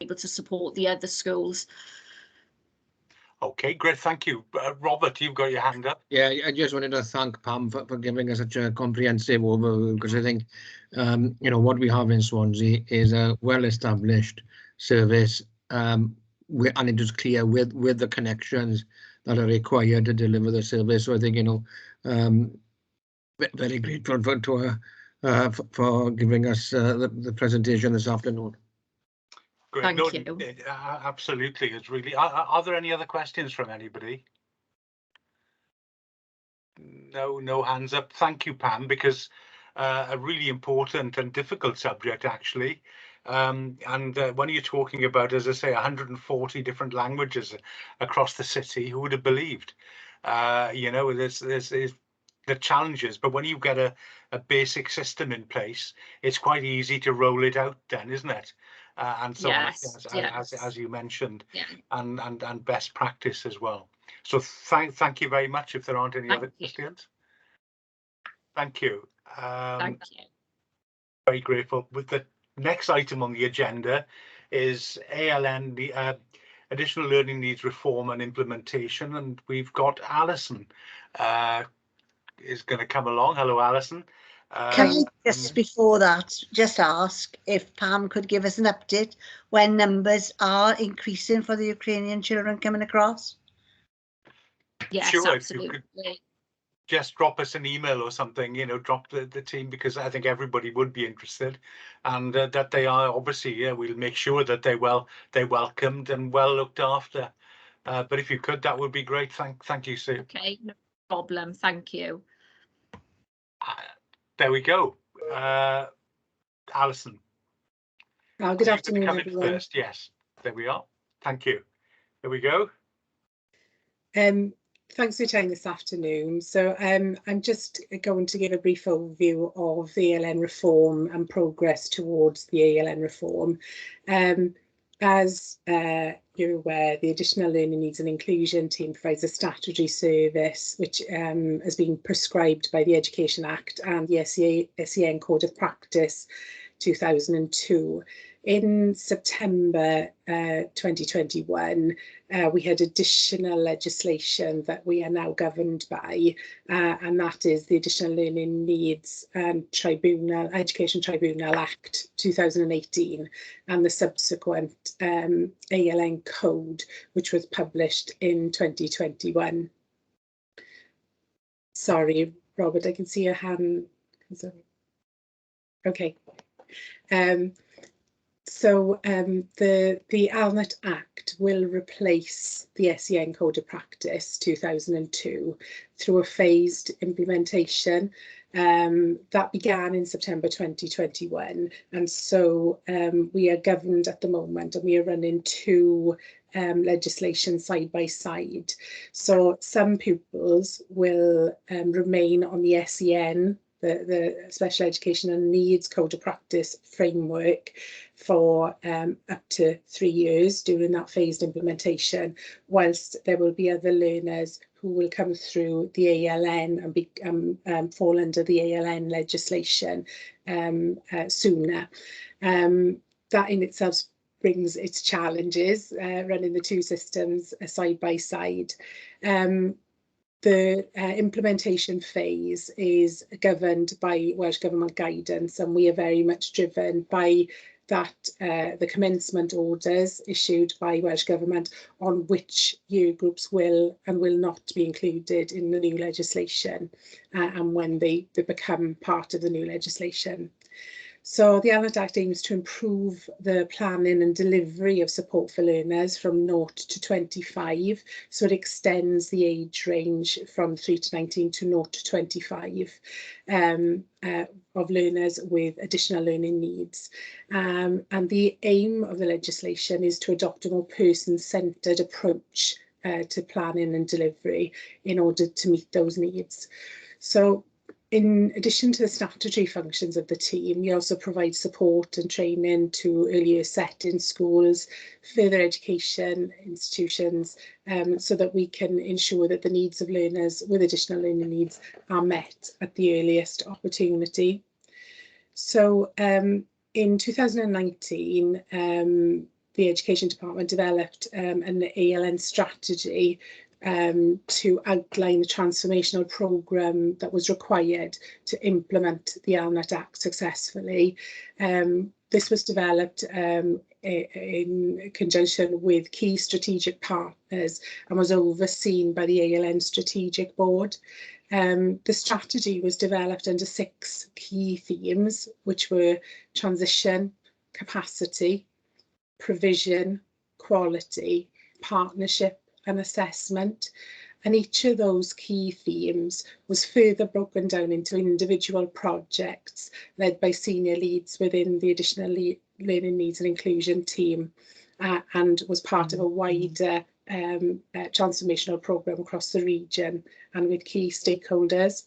able to support the other schools. Okay, great, thank you. Robert, you've got your hand up. Yeah, I just wanted to thank Pam for giving us such a comprehensive overview, because I think, you know, what we have in Swansea is a well-established service, and it is clear with the connections that are required to deliver the service. So I think, you know, very grateful for giving us the presentation this afternoon. Great. Thank you. Absolutely, it's really. Are there any other questions from anybody? No hands up. Thank you, Pam, because a really important and difficult subject, actually. And when you're talking about, as I say, 140 different languages across the city, who would have believed? You know, there's the challenges, but when you get a basic system in place, it's quite easy to roll it out then, isn't it? And so yes, as you mentioned, yeah. and best practice as well. So thank you very much. If there aren't any other questions, thank you. Thank you. Very grateful. With the next item on the agenda is ALN, the additional learning needs reform and implementation, and we've got Alison is going to come along. Hello, Alison. Can I just, before that, just ask if Pam could give us an update when numbers are increasing for the Ukrainian children coming across? Yes, sure, absolutely. If you could just drop us an email or something, you know, drop the team, because I think everybody would be interested, and that they are obviously, yeah, we'll make sure that they're welcomed and well looked after. But if you could, that would be great. Thank you, Sue. Okay, no problem. Thank you. There we go. Alison. Good afternoon, everyone. First, yes, there we are. Thank you. There we go. Thanks for your time this afternoon. So I'm just going to give a brief overview of the ALN reform and progress towards the ALN reform. As you're aware, the Additional Learning Needs and Inclusion team provides a statutory service which has been prescribed by the Education Act and the SEN Code of Practice 2002. In September 2021, we had additional legislation that we are now governed by, and that is the Additional Learning Needs Education Tribunal Act 2018 and the subsequent ALN Code, which was published in 2021. Sorry, Robert, I can see your hand. Okay. So the ALNET Act will replace the SEN Code of Practice 2002 through a phased implementation that began in September 2021. And so we are governed at the moment, and we are running two legislation side by side. So some pupils will remain on the SEN, the Special Education and Needs Code of Practice framework, for up to 3 years during that phased implementation, whilst there will be other learners who will come through the ALN and fall under the ALN legislation sooner. That in itself brings its challenges, running the two systems side by side. The implementation phase is governed by Welsh Government guidance, and we are very much driven by that the commencement orders issued by Welsh Government on which year groups will and will not be included in the new legislation, and when they become part of the new legislation. So the ALNET Act aims to improve the planning and delivery of support for learners from 0 to 25. So it extends the age range from 3 to 19 to 0 to 25 of learners with additional learning needs. And the aim of the legislation is to adopt a more person-centred approach to planning and delivery in order to meet those needs. So in addition to the statutory functions of the team, we also provide support and training to earlier setting schools, further education institutions, so that we can ensure that the needs of learners with additional learning needs are met at the earliest opportunity. So in 2019, the Education Department developed an ALN strategy to outline the transformational programme that was required to implement the ALNet Act successfully. This was developed in conjunction with key strategic partners and was overseen by the ALN Strategic Board. The strategy was developed under 6 key themes, which were transition, capacity, provision, quality, partnership and assessment. And each of those key themes was further broken down into individual projects led by senior leads within the Additional Learning Needs and Inclusion team, and was part of a wider transformational programme across the region and with key stakeholders.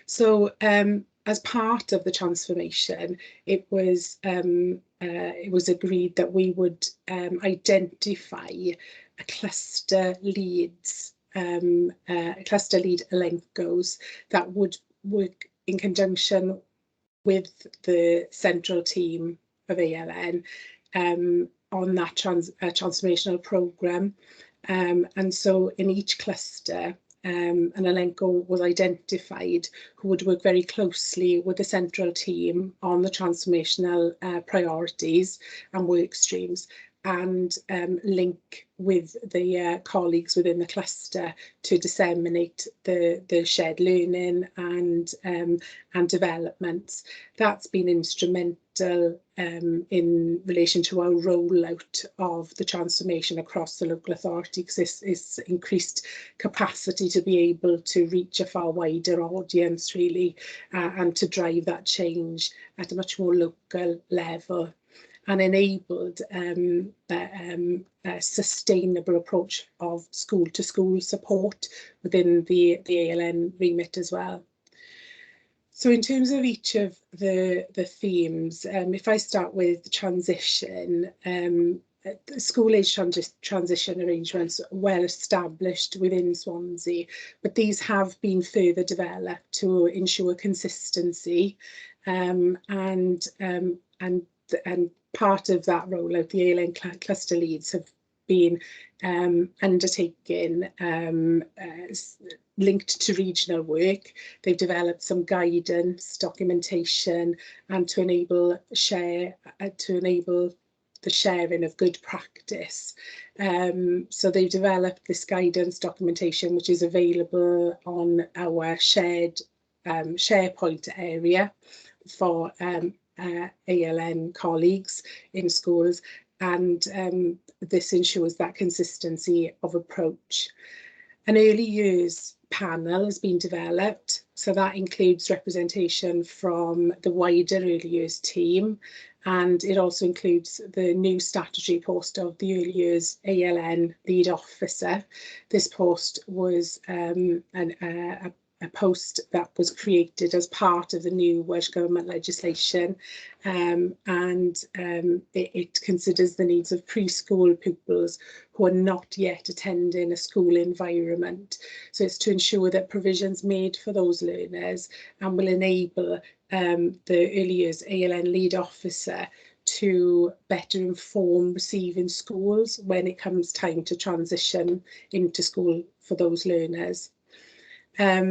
So as part of the transformation, it was agreed that we would identify a cluster leads, cluster lead Elencos that would work in conjunction with the central team of ALN on that transformational programme. And so in each cluster, an Elenco was identified who would work very closely with the central team on the transformational priorities and work streams, and link with the colleagues within the cluster to disseminate the shared learning and developments. That's been instrumental in relation to our rollout of the transformation across the local authority, because it's increased capacity to be able to reach a far wider audience, really, and to drive that change at a much more local level, and enabled a sustainable approach of school-to-school support within the ALN remit as well. So in terms of each of the themes, if I start with transition, school-age transition arrangements are well established within Swansea, but these have been further developed to ensure consistency, and part of that rollout, the ALN cluster leads have been undertaken linked to regional work. They've developed some guidance, documentation, and to enable the sharing of good practice. So they've developed this guidance documentation, which is available on our shared SharePoint area for ALN colleagues in schools, and this ensures that consistency of approach. An early years panel has been developed, so that includes representation from the wider early years team, and it also includes the new statutory post of the early years ALN lead officer. This post was a post that was created as part of the new Welsh Government legislation, and it considers the needs of preschool pupils who are not yet attending a school environment. So it's to ensure that provisions made for those learners and will enable the early years ALN lead officer to better inform receiving schools when it comes time to transition into school for those learners.